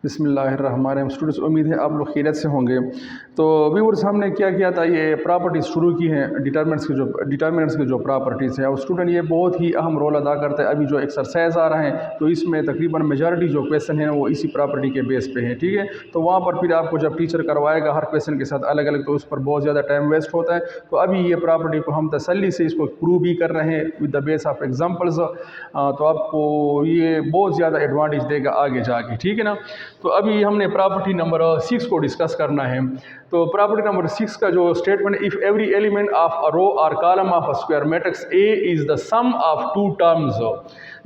बिस्मिल्लाहिर्रहमानिर्रहीम। स्टूडेंट्स, उम्मीद है आप लोग खैरियत से होंगे। तो व्यूअर्स, हमने क्या किया था, ये प्रॉपर्टीज़ शुरू की हैं, डिटर्मिनेंट्स की जो प्रॉपर्टीज़ हैं, और स्टूडेंट ये बहुत ही अहम रोल अदा करता है। अभी जो एक्सरसाइज आ रहा है तो इसमें तकरीबन मेजॉरिटी जो क्वेश्चन हैं वो इसी प्रॉपर्टी के बेस पे हैं, ठीक है। तो वहाँ पर फिर आपको जब टीचर करवाएगा हर क्वेश्चन के साथ अलग अलग, तो उस पर बहुत ज़्यादा टाइम वेस्ट होता है। तो अभी ये प्रॉपर्टी को हम तसल्ली से इसको प्रूव भी कर रहे हैं with the base of examples. तो आपको ये बहुत ज़्यादा एडवांटेज देगा आगे जाके, ठीक है ना। तो अभी हमने प्रॉपर्टी नंबर 6 को डिस्कस करना है। तो प्रॉपर्टी नंबर 6 का जो statement, if every element of a row और column of a square matrix A is the sum of two terms,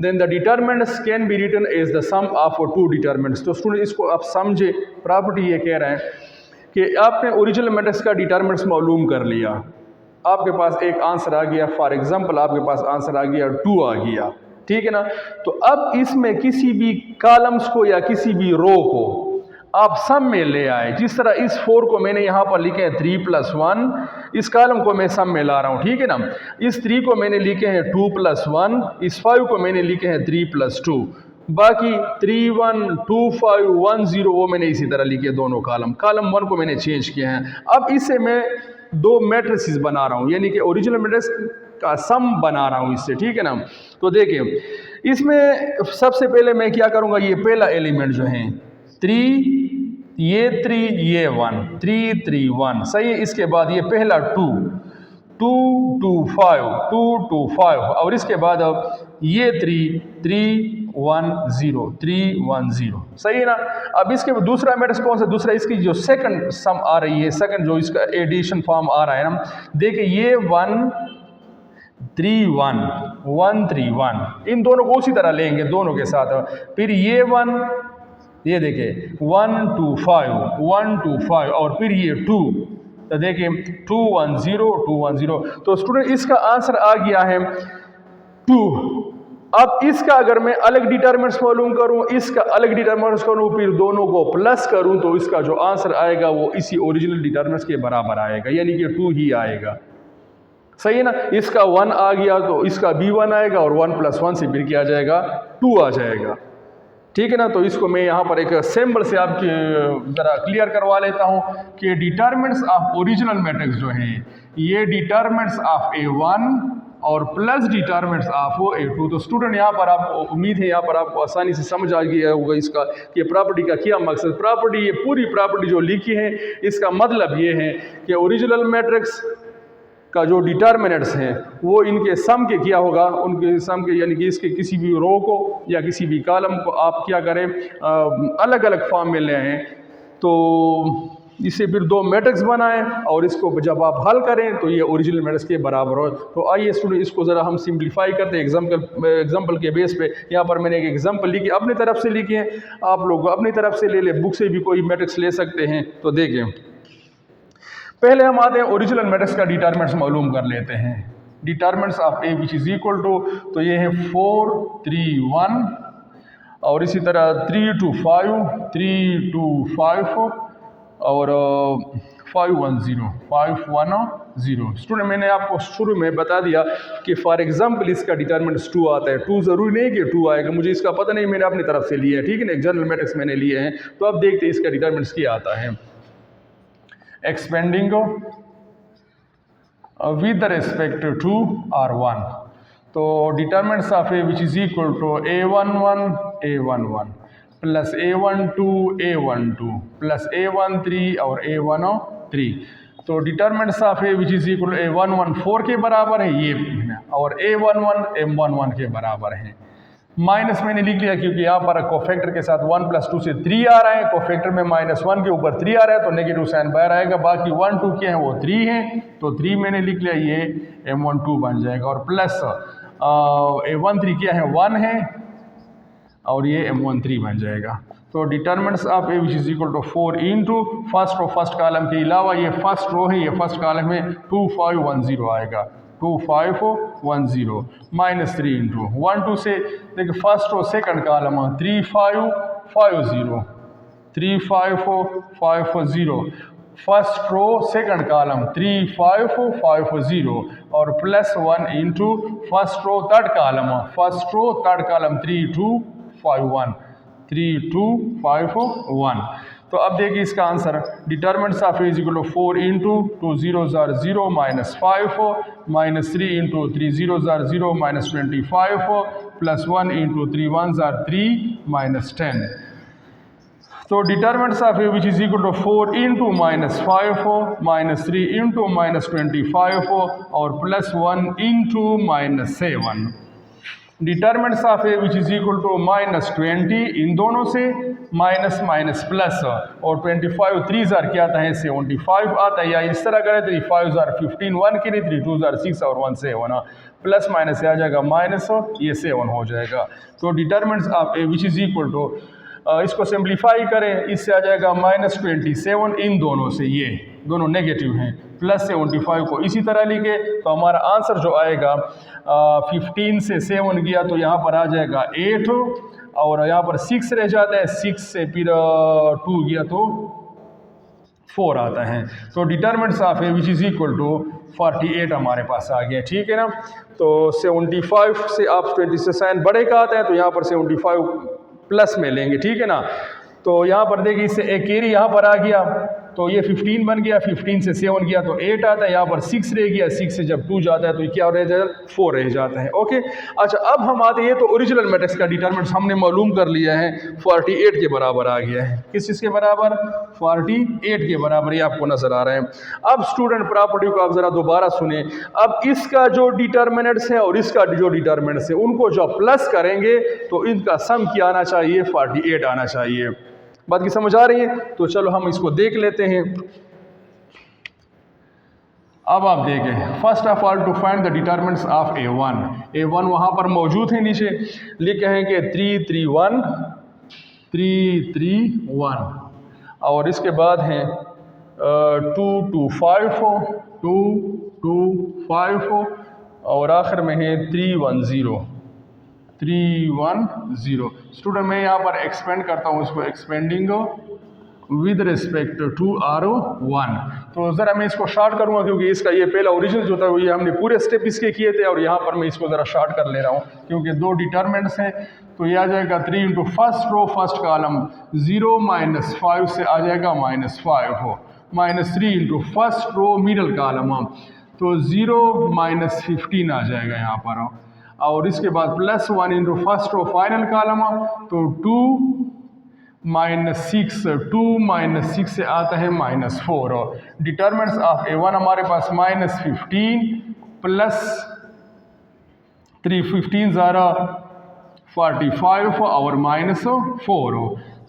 then the determinants can be written as the sum of two determinants. तो student इसको आप समझे, property ये कह रहे हैं कि आपने ओरिजिनल मैट्रिक्स का डिटर्मिनेंट्स मालूम कर लिया, आपके पास एक आंसर आ गया। फॉर एग्जांपल आपके पास आंसर आ गया 2 आ गया, ठीक है ना। तो अब इसमें किसी भी कॉलम्स को या किसी भी रो को आप सम में ले आए। जिस तरह इस 4 को मैंने यहाँ पर लिखे हैं 3 + 1, इस कॉलम को मैं सम में ला रहा हूँ, ठीक है ना। इस 3 को मैंने लिखे हैं 2 + 1, इस 5 को मैंने लिखे हैं 3 + 2, बाकी 3 1 2 5 1 0 वो मैंने इसी तरह लिखे दोनों कॉलम 1 को मैंने चेंज किया है। अब इसे मैं दो मैट्रिसेस बना रहा हूँ, यानी कि ओरिजिनल मैट्रिक्स का सम बना रहा हूँ इससे, ठीक है ना। तो देखिए, इसमें सबसे पहले मैं क्या करूँगा, ये पहला एलिमेंट जो है 3, ये 3, ये 1, 3 3 1, सही है। इसके बाद ये पहला 2 2 2 5 2 2 5, और इसके बाद अब ये 3 3 1 0 3 1 0, सही है ना। अब इसके दूसरा मैट्रिक्स कौन सा, दूसरा इसकी जो सेकंड सम आ रही है, सेकंड जो इसका एडिशन फॉर्म आ रहा है ना, देखिए ये 1 3 1 1 3 1, इन दोनों को उसी तरह लेंगे दोनों के साथ। फिर ये 1, ये देखिए 1 2 5 1 2 5, और फिर ये 2, तो देखिए 2 1 0 2 1 0। तो स्टूडेंट इसका आंसर आ गया है 2। अब इसका अगर मैं अलग डिटर्मिनेंट्स मालूम करूं, इसका अलग डिटर्मिनेंट्स करूं, फिर दोनों को प्लस करूं, तो इसका जो आंसर आएगा वो इसी ओरिजिनल डिटर्मिनेंट्स के बराबर आएगा, यानी कि 2 ही आएगा, सही है ना। इसका 1 आ गया तो इसका भी 1 आएगा, और 1 + 1 से फिर क्या आ जाएगा, 2 आ जाएगा, ठीक है ना। तो इसको मैं यहाँ पर एक सिंबल से आपके ज़रा क्लियर करवा लेता हूँ कि डिटर्मिनेंट्स ऑफ ओरिजिनल मैट्रिक्स जो है, ये डिटर्मिनेंट्स ऑफ A1 और प्लस डिटर्मिनेंट्स ऑफ A2। तो स्टूडेंट यहाँ पर आपको उम्मीद है, यहाँ पर आपको आसानी से समझ आ गया होगा इसका कि प्रॉपर्टी का क्या मकसद। प्रॉपर्टी, ये पूरी प्रॉपर्टी जो लिखी है, इसका मतलब ये है कि ओरिजिनल मैट्रिक्स का जो डिटर्मिनेंट्स हैं वो इनके सम के क्या होगा, उनके सम के, यानी कि इसके किसी भी रो को या किसी भी कॉलम को आप क्या करें, अलग अलग फॉर्म में ले आएँ। तो इससे फिर दो मैट्रिक्स बनाएं, और इसको जब आप हल करें तो ये ओरिजिनल मैट्रिक्स के बराबर हो। तो आइए स्टूडेंट, इसको ज़रा हम सिंप्लीफाई करते हैं एग्जाम्पल के बेस पे। यहाँ पर मैंने एक एग्जाम्पल लिखी, अपनी तरफ से लिखी है, आप लोग अपनी तरफ से ले लें, बुक से भी कोई मैट्रिक्स ले सकते हैं। तो देखें, पहले हम आते हैं ओरिजिनल मैट्रिक्स का डिटर्मिनेंट्स मालूम कर लेते हैं। Determinants of A which is equal to, तो ये है 4 3 1, और इसी तरह 3 2 5 3 2 5, और 5 1 0 5 1 0। स्टूडेंट, मैंने आपको शुरू में बता दिया कि फॉर एग्जांपल इसका डिटर्मिनेंट्स 2 आता है। 2 ज़रूरी नहीं कि 2 आएगा, मुझे इसका पता नहीं, मैंने अपनी तरफ से लिया है, ठीक है ना। एक जनरल मैट्रिक्स मैंने लिए हैं। तो अब देखते हैं इसका डिटर्मिनेंट्स क्या आता है। Expanding with respect to R1, तो determinants of A which is equal to A11 A11 plus A12 A12 plus A13 और A13। तो determinants of A which is equal to A11 4 के बराबर है ये, और A11 M11 के बराबर है। माइनस मैंने लिख लिया क्योंकि यहाँ पर कोफैक्टर के साथ 1 + 2 से 3 आ रहा है, कोफैक्टर में -1 के ऊपर 3 आ रहा है, तो नेगेटिव साइन बाहर आएगा। बाकी 1 2 के हैं वो 3 हैं, तो 3 मैंने लिख लिया, ये M12 बन जाएगा। और प्लस A13 क्या है, 1 है, और ये M13 बन जाएगा। तो determinants of A which is equal to 4 into first row, first column के अलावा ये फर्स्ट रो है, ये फर्स्ट कॉलम में 2 5 1 0 आएगा, 2 5 1 0 -3 इंटू 1 2 से देखिए first row second column 3 5 5 0 3 5 5 0, first row second column 3 5 5 0, और +1 into first row third column 3 2 5 1, 3251। तो अब देखिए इसका answer determinants of A is equal to 4 into 2 zeros are 0 minus 5 minus 3 into 3 zeros are 0 minus 25 plus 1 into 3 ones are 3 minus 10. तो determinants of A which is equal to 4 into minus 5 minus 3 into minus 25 और plus 1 into minus 7। Determinants of A which is equal to minus 20, इन दोनों से minus minus plus और 25 3 jar क्या आता है 75 आता है, या इस तरह करें 3 5 जार 15 1 के लिए 3 2 जार 6 और 1 7 प्लस माइनस से आ जाएगा माइनस ये 7 हो जाएगा। तो determinants of A which is equal to इसको सिंप्लीफाई करें, इससे आ जाएगा माइनस 27, इन दोनों से ये दोनों नेगेटिव हैं, प्लस 75 को इसी तरह लिखे तो हमारा आंसर जो आएगा 15 से 7 गया तो यहाँ पर आ जाएगा 8 और यहाँ पर 6 रह जाता है, 6 से फिर 2 गया तो 4 आता है। तो determinants of A which is equal to 48 हमारे पास आ गया, ठीक है ना। तो 75 से आप 20 से साइन बड़े का आता है तो यहाँ पर 75 प्लस में लेंगे, ठीक है ना। तो यहाँ पर देखिए इससे एक कैरी यहाँ पर आ गया तो ये 15 बन गया, 15 से 7 गया तो 8 आता है, यहाँ पर 6 रह गया, 6 से जब 2 जाता है तो क्या रह जाता है 4 रह जाता है। ओके अच्छा, अब हम आते हैं तो ओरिजिनल मैट्रिक्स का डिटरमिनेंट हमने मालूम कर लिया है, 48 के बराबर आ गया है। किस चीज़ के बराबर 48 के बराबर, ये आपको नजर आ रहा है। अब स्टूडेंट प्रॉपर्टी को आप जरा दोबारा सुने, अब इसका जो डिटरमिनेंट्स है और इसका जो डिटरमिनेंट्स है उनको जब प्लस करेंगे तो इनका सम क्या आना चाहिए 48 आना चाहिए। बात की समझ आ रही है? तो चलो हम इसको देख लेते हैं। अब आप देखें, first of all to find the determinants of A1 वहाँ पर मौजूद है, नीचे लिखे हैं कि 331 और इसके बाद हैं 225 और आखिर में है 310। स्टूडेंट मैं यहाँ पर एक्सपेंड करता हूँ इसको, expanding with respect to R1। तो ज़रा मैं इसको शॉर्ट करूँगा क्योंकि इसका ये पहला ओरिजिनल जो था वो ये हमने पूरे स्टेप इसके किए थे और यहाँ पर मैं इसको ज़रा शॉर्ट कर ले रहा हूँ क्योंकि दो डिटरमिनेंट्स हैं। तो ये आ जाएगा 3 into first row first column 0 minus 5 से आ जाएगा माइनस 5 हो, minus 3 into first row middle column तो 0 माइनस 15 आ जाएगा यहाँ पर, और इसके बाद plus 1 into first row final column तो 2 माइनस 6 से आता है माइनस 4। डिटरमिनेंट्स ऑफ A1 हमारे पास माइनस 15 प्लस 3 15 ज़ारा 45 और माइनस 4।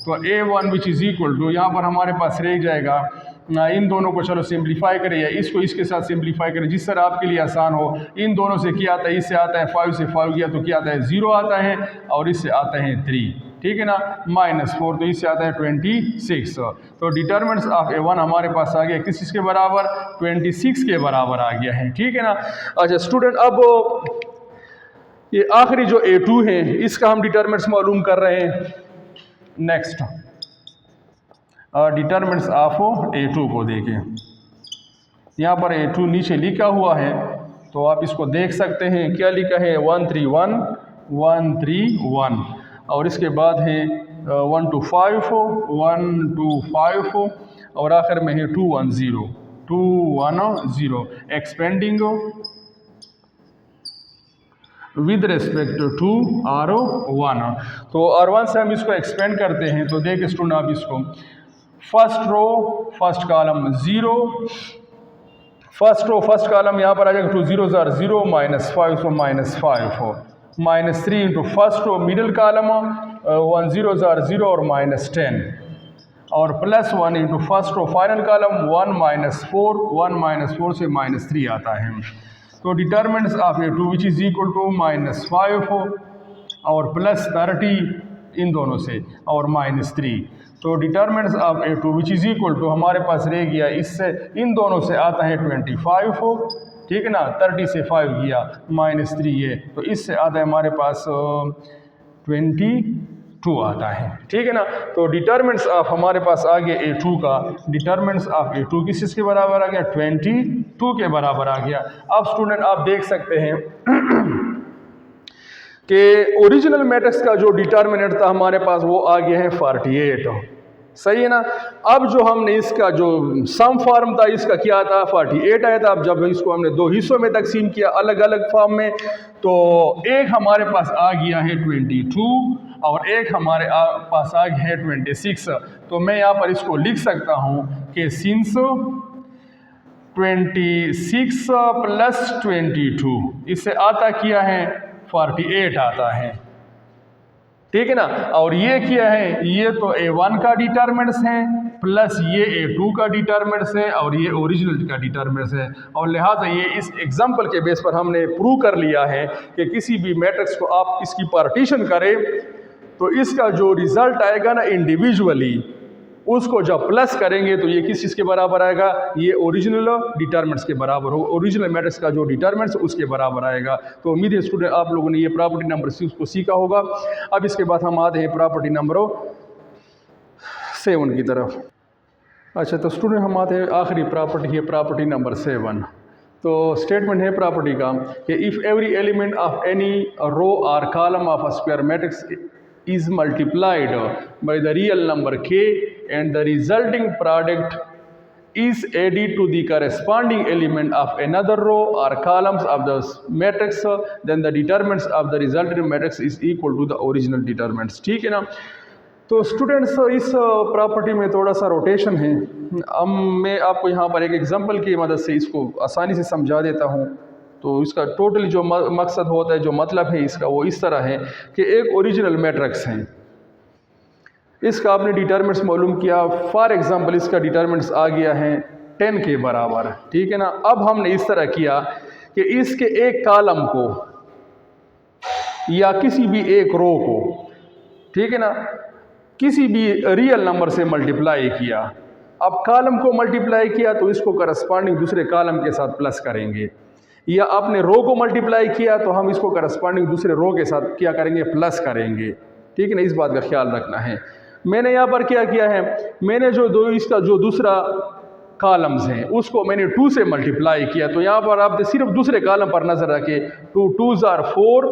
तो A1 which is equal to यहाँ पर हमारे पास रह जाएगा, इन दोनों को चलो सिंप्लीफाई करें या इसको इसके साथ सिंप्लीफाई करें जिस तरह आपके लिए आसान हो। इन दोनों से क्या आता है, इससे आता है 5 से 5 गया तो क्या आता है 0 आता है और इससे आता है 3, ठीक है ना, माइनस 4 तो इससे आता है 26। तो डिटरमिनेंट्स ऑफ A1 हमारे पास आ गया किस चीज़ के बराबर 26 के बराबर आ गया है, ठीक है ना। अच्छा स्टूडेंट, अब ये आखिरी जो A2 है इसका हम डिटरमिनेंट्स मालूम कर रहे हैं। नेक्स्ट डिटरमिनेंट्स ऑफ A2 को देखें, यहाँ पर A2 नीचे लिखा हुआ है तो आप इसको देख सकते हैं, क्या लिखा है 131 और इसके बाद है 125 और आखिर में है 210 expanding with respect to R1। तो R1 से हम इसको एक्सपेंड करते हैं तो देख स्टूडेंट आप इसको first row first column 0, first row first column यहाँ पर आ जाएगा 2 zeros are 0 minus 5 so minus 5 हो, minus 3 into first row middle column 1 zeros are 0 और माइनस 10 और plus 1 into first row final column 1 minus 4 से माइनस 3 आता है। तो determinants of A2 which is equal to minus 5 और प्लस 30 इन दोनों से और माइनस 3। तो determinants of A2 which is equal to हमारे पास रह गया, इससे इन दोनों से आता है 25 हो, ठीक है ना, 30 से 5 गया माइनस 3 है तो इससे आता है हमारे पास 22 आता है, ठीक है ना। तो डिटरमिनेंट्स ऑफ हमारे पास आ गया A2 का, डिटरमिनेंट्स ऑफ A2 किस चीज़ के बराबर आ गया 22 के बराबर आ गया। अब स्टूडेंट आप देख सकते हैं कि ओरिजिनल मैट्रिक्स का जो डिटर्मिनेंट था हमारे पास वो आ गया है 48, सही है ना। अब जो हमने इसका जो सम फॉर्म था इसका क्या था, 48 आया था। अब जब इसको हमने दो हिस्सों में तकसीम किया अलग अलग फॉर्म में, तो एक हमारे पास आ गया है 22 और एक हमारे पास आ गया है 26। तो मैं यहाँ पर इसको लिख सकता हूँ कि सिंस 26 प्लस 22 इससे आता क्या है 48 आता है, ठीक है ना। और ये क्या है, ये तो A1 का डिटरमिनेंट्स है प्लस ये A2 का डिटरमिनेंट्स है और ये ओरिजिनल का डिटरमिनेंट्स है। और लिहाजा ये इस एग्जांपल के बेस पर हमने प्रूव कर लिया है कि किसी भी मैट्रिक्स को आप इसकी पार्टीशन करें तो इसका जो रिजल्ट आएगा ना इंडिविजुअली, उसको जब प्लस करेंगे तो ये किस चीज़ के बराबर आएगा, ये ओरिजिनल डिटरमिनेंट्स के बराबर हो, ओरिजिनल मैट्रिक्स का जो डिटरमिनेंट्स उसके बराबर आएगा। तो उम्मीद है स्टूडेंट आप लोगों ने ये प्रॉपर्टी नंबर 6 को सीखा होगा। अब इसके बाद हम आते हैं प्रॉपर्टी नंबर 7 की तरफ। अच्छा, तो स्टूडेंट हम आते हैं आखिरी प्रॉपर्टी है प्रॉपर्टी नंबर 7। तो स्टेटमेंट है प्रॉपर्टी का कि if every element of any row और column of a square matrix is multiplied by the real number k and the resulting product is added to the corresponding element of another row or columns of the matrix, then the determinants of the resultant matrix is equal to the original determinants, ठीक है ना। तो students इस property में थोड़ा सा rotation है। अब मैं आपको यहाँ पर एक एग्जांपल की मदद से इसको आसानी से समझा देता हूँ। तो इसका टोटली जो मकसद होता है, जो मतलब है इसका, वो इस तरह है कि एक ओरिजिनल मैट्रिक्स है, इसका आपने डिटरमिनेंट्स मालूम किया। फॉर एग्जांपल इसका डिटरमिनेंट्स आ गया है 10 के बराबर, ठीक है ना। अब हमने इस तरह किया कि इसके एक कॉलम को या किसी भी एक रो को, ठीक है ना, किसी भी रियल नंबर से मल्टीप्लाई किया। अब कॉलम को मल्टीप्लाई किया तो इसको करस्पॉन्डिंग दूसरे कॉलम के साथ प्लस करेंगे, या आपने रो को मल्टीप्लाई किया तो हम इसको करस्पॉन्डिंग दूसरे रो के साथ क्या करेंगे, प्लस करेंगे, ठीक है ना। इस बात का ख्याल रखना है। मैंने यहाँ पर क्या किया है, मैंने जो इसका जो दूसरा कॉलम्स हैं उसको मैंने 2 से मल्टीप्लाई किया। तो यहाँ पर आप सिर्फ दूसरे कॉलम पर नज़र रखें, 2 2s are 4,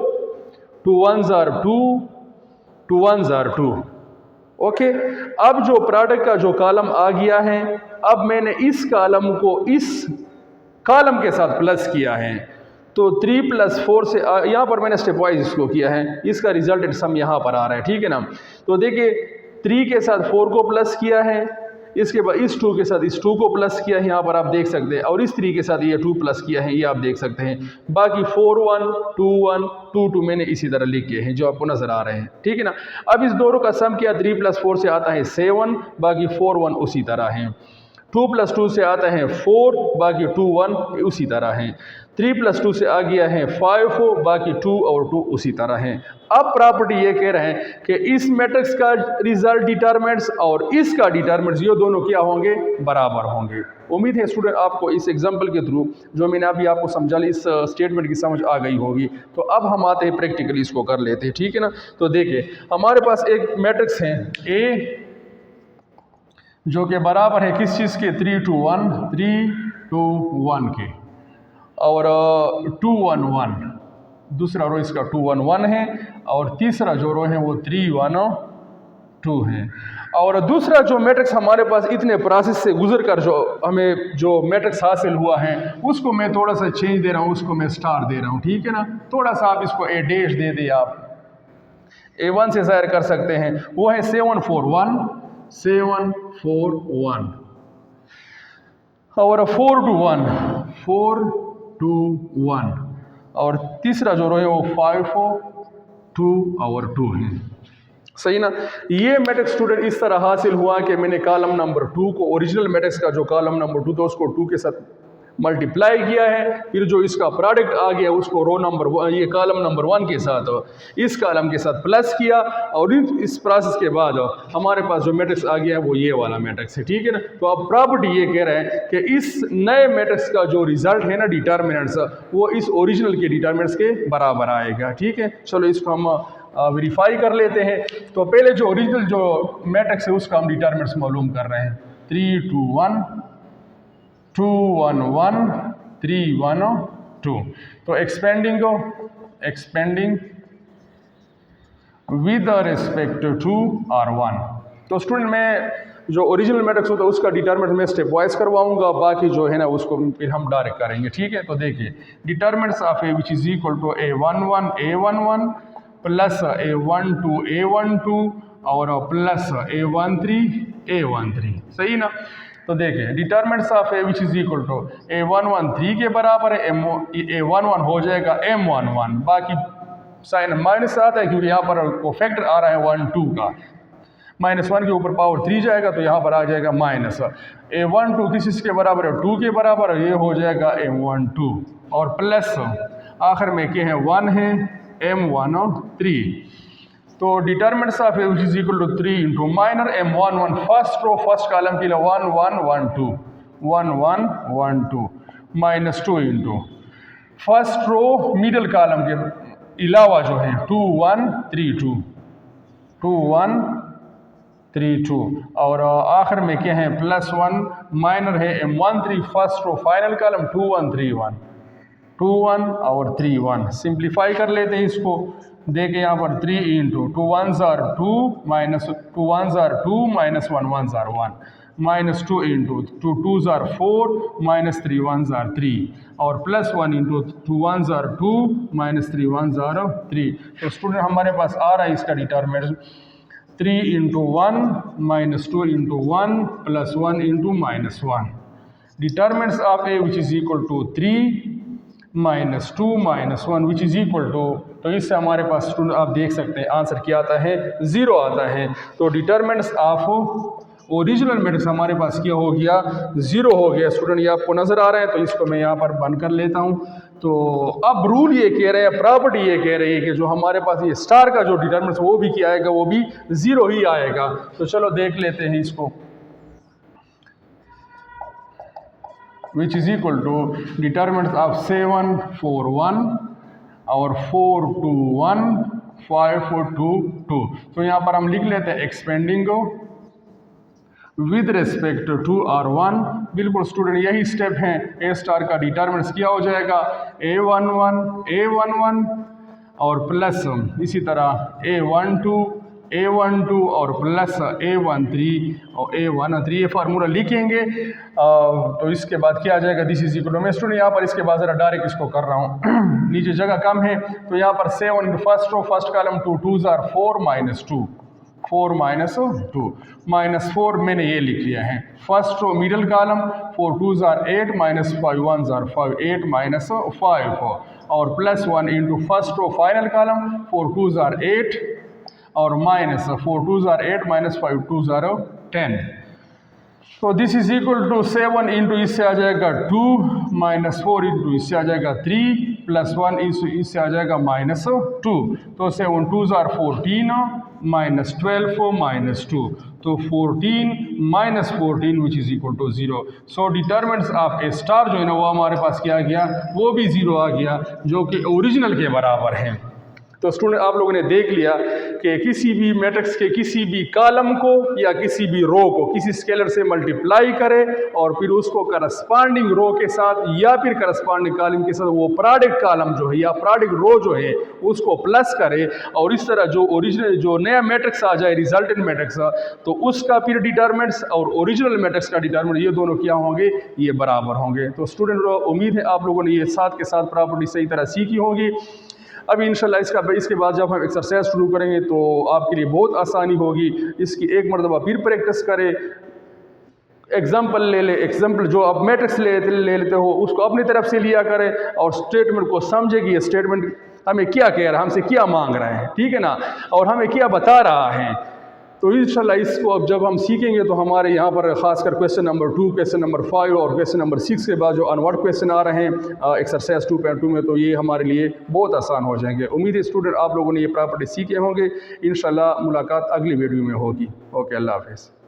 2 1s are 2, 2 1s are 2, okay. अब जो प्रोडक्ट का जो कॉलम आ गया है, अब मैंने इस कॉलम को इस कॉलम के साथ प्लस किया है। तो 3 + 4 से यहाँ पर मैंने स्टेप वाइज इसको किया है, इसका रिजल्टेंट सम यहाँ पर आ रहा है, ठीक है ना। तो देखिए 3 के साथ 4 को प्लस किया है, इसके बाद इस 2 के साथ इस 2 को प्लस किया है, यहाँ पर आप देख सकते हैं, और इस 3 के साथ ये 2 प्लस किया है, ये आप देख सकते हैं। बाकी 4 1 2 1 2 2 मैंने इसी तरह लिख के हैं जो आपको नज़र आ रहे हैं, ठीक है ना। अब इस दोनों का सम किया, 3 + 4 से आता है 7, बाकी 4 1 उसी तरह हैं। 2 + 2 से आता है 4, बाकी 2 1 उसी तरह हैं। 3 + 2 से आ गया है 5, बाकी 2 और 2 उसी तरह हैं। अब प्रॉपर्टी ये कह रहे हैं कि इस मैट्रिक्स का रिजल्ट डिटरमिनेंट्स और इसका डिटरमिनेंट्स ये दोनों क्या होंगे, बराबर होंगे। उम्मीद है स्टूडेंट आपको इस एग्जांपल के थ्रू जो मैंने अभी आपको समझा ली, इस स्टेटमेंट की समझ आ गई होगी। तो अब हम आते हैं प्रैक्टिकली इसको कर लेते हैं, ठीक है ना। तो देखिए हमारे पास एक मैट्रिक्स है ए जो कि बराबर है किस चीज़ के, 3 2 1 3 2 1 के, और 2 1 1, दूसरा रो इसका 2 1 1 है, और तीसरा जो रो है वो 3 1 2 है। और दूसरा जो मैट्रिक्स हमारे पास इतने प्रोसेस से गुजर कर जो हमें जो मैट्रिक्स हासिल हुआ है उसको मैं थोड़ा सा चेंज दे रहा हूँ, उसको मैं स्टार दे रहा हूँ, ठीक है ना। थोड़ा सा आप इसको A डैश दे दे, आप A1 से ज़ाहिर कर सकते हैं। वो है 7 4 1 7 4 1, और 4 2 1 4 2 1, और तीसरा जो रो है वो 5 4 2 और 2 है, सही ना। ये मैट्रिक्स स्टूडेंट इस तरह हासिल हुआ कि मैंने कॉलम नंबर 2 को, ओरिजिनल मैट्रिक्स का जो कॉलम नंबर 2 था उसको 2 के साथ मल्टीप्लाई किया है, फिर जो इसका प्रोडक्ट आ गया उसको रो नंबर ये कॉलम नंबर 1 के साथ इस कॉलम के साथ प्लस किया, और इस प्रोसेस के बाद हमारे पास जो मैट्रिक्स आ गया है वो ये वाला मैट्रिक्स है, ठीक है ना। तो अब प्रॉपर्टी ये कह रहे हैं कि इस नए मैट्रिक्स का जो रिजल्ट है ना डिटरमिनेंट्स, वो इस ओरिजिनल के डिटरमिनेंट्स के बराबर आएगा, ठीक है। चलो इसको हम वेरीफाई कर लेते हैं। तो पहले जो ओरिजिनल जो मैट्रिक्स है उसका हम डिटरमिनेंट्स मालूम कर रहे हैं, 3 2 1 2 1 1 3 1 2। तो expanding with respect to R1। तो स्टूडेंट मैं जो ओरिजिनल मैट्रिक्स होता है उसका डिटरमिनेंट में स्टेप वाइज करवाऊंगा, बाकी जो है ना उसको फिर हम डायरेक्ट करेंगे, ठीक है। तो देखिए determinants of A which is equal to A11 plus A12 और प्लस A13 सही ना। तो देखिए determinants of A which is equal to A11 3 के बराबर है, A11 हो जाएगा M11, बाकी साइन माइनस आता है क्योंकि यहाँ पर वो फैक्टर आ रहा है 1 2 का, -1 के ऊपर पावर 3 जाएगा तो यहाँ पर आ जाएगा माइनस। A12 किस के बराबर है, 2 के बराबर, ये हो जाएगा M12 और प्लस आखिर में क्या है 1 है M13। तो determinants of A which is equal to 3 into minor M11 first row first column के लिए 1 1 1 2 minus 2 into first row middle column के अलावा जो है 2 1 3 2 और आखिर में क्या है प्लस 1 माइनर है M13 first row final column 2 1 और 3 1। सिंप्लीफाई कर लेते हैं इसको, देखिए यहाँ पर 3 इंटू 2 1 ज़ार 2 माइनस 2 1 ज़ार 2 माइनस 1 1 ज़ार 1 माइनस 2 इंटू 2 2 ज़ार 4 माइनस 3 1 ज़ार 3 और प्लस 1 इंटू 2 1 ज़ार 2 माइनस 3 1 ज़ार 3। तो स्टूडेंट हमारे पास आ रहा है इसका determinant 3 into 1 minus 2 into 1 plus 1 into minus 1। Determinants of A which is equal to 3 minus 2 minus 1 which is equal to, तो इससे हमारे पास स्टूडेंट आप देख सकते हैं आंसर क्या आता है 0 आता है। तो डिटरमिनेंट्स ऑफ ओरिजिनल मैट्रिक्स हमारे पास क्या हो गया 0 हो गया। स्टूडेंट ये आपको नज़र आ रहा है, तो इसको मैं यहाँ पर बंद कर लेता हूँ। तो अब रूल ये कह रहे हैं, प्रॉपर्टी ये कह रही है कि जो हमारे पास ये स्टार का जो डिटरमिनेंट्स वो भी क्या आएगा, वो भी 0 ही आएगा। तो चलो देख लेते हैं इसको, which is equal to determinants of 7 4 1 और 4 2 1 5 4 2 2। तो यहाँ पर हम लिख लेते हैं एक्सपेंडिंग को विद रिस्पेक्ट टू R1। बिल्कुल स्टूडेंट यही स्टेप है, ए स्टार का डिटरमिनेंट्स क्या हो जाएगा A11 और प्लस इसी तरह A12 और प्लस A13 और A13, ये फार्मूला लिखेंगे। तो इसके बाद क्या आ जाएगा, दिस इज इक्वल टू, मैं स्टूडेंट यहाँ पर इसके बाद ज़रा डायरेक्ट इसको कर रहा हूँ नीचे जगह कम है, तो यहाँ पर 7 into first row first column 2 2 ज़ार 4 माइनस 2 4 माइनस 2 माइनस 4 मैंने ये लिख लिया है। फर्स्ट रो मिडल कॉलम 4 2 ज़ार 8 माइनस 5 1 ज़ार 5 8 माइनस 5 और plus 1 into first row final column 4 2 ज़ार 8 और माइनस 4 2 ज़ार 8 माइनस 5 2 ज़ार 10। तो this is equal to 7 into इससे आ जाएगा 2 माइनस 4 इंटू इससे आ जाएगा 3 प्लस 1 इससे आ जाएगा माइनस 2। तो 7 2 ज़ार 14 माइनस 12 माइनस 2, तो 14 minus 14 which is equal to 0। So determinants of A star जो है ना वो हमारे पास क्या आ गया, वो भी 0 आ गया, जो कि ओरिजिनल के बराबर है। तो स्टूडेंट आप लोगों ने देख लिया कि किसी भी मैट्रिक्स के किसी भी कॉलम को या किसी भी रो को किसी स्केलर से मल्टीप्लाई करे और फिर उसको करस्पॉन्डिंग रो के साथ या फिर करस्पॉन्डिंग कॉलम के साथ वो प्रोडक्ट कॉलम जो है या प्रोडक्ट रो जो है उसको प्लस करे, और इस तरह जो ओरिजिनल जो नया मैट्रिक्स आ जाए रिजल्टेंट मैट्रिक्स, तो उसका फिर डिटरमिनेंट्स और ओरिजिनल मैट्रिक्स का डिटरमिनेंट ये दोनों क्या होंगे, ये बराबर होंगे। तो स्टूडेंट उम्मीद है आप लोगों ने ये साथ के साथ प्रॉपर्टी सही तरह सीखी होगी। अभी इंशाल्लाह इसके बाद जब हम एक्सरसाइज शुरू करेंगे तो आपके लिए बहुत आसानी होगी। इसकी एक मरतबा फिर प्रैक्टिस करें, एग्जाम्पल ले ले, एग्जाम्पल जो आप मैट्रिक्स ले लेते हो उसको अपनी तरफ से लिया करें और स्टेटमेंट को समझे कि ये स्टेटमेंट हमें क्या कह रहा है, हमसे क्या मांग रहा है, ठीक है ना, और हमें क्या बता रहा है। तो इंशाल्लाह इसको अब जब हम सीखेंगे तो हमारे यहाँ पर ख़ासकर क्वेश्चन नंबर 2, क्वेश्चन नंबर 5 और क्वेश्चन नंबर 6 के बाद जो अनवर्ड क्वेश्चन आ रहे हैं एक्सरसाइज 2.2 में, तो ये हमारे लिए बहुत आसान हो जाएंगे। उम्मीद है स्टूडेंट आप लोगों ने ये प्रॉपर्टी सीखे होंगे। इंशाल्लाह मुलाकात अगली वीडियो में होगी। ओके, अल्लाह हाफ़िज़।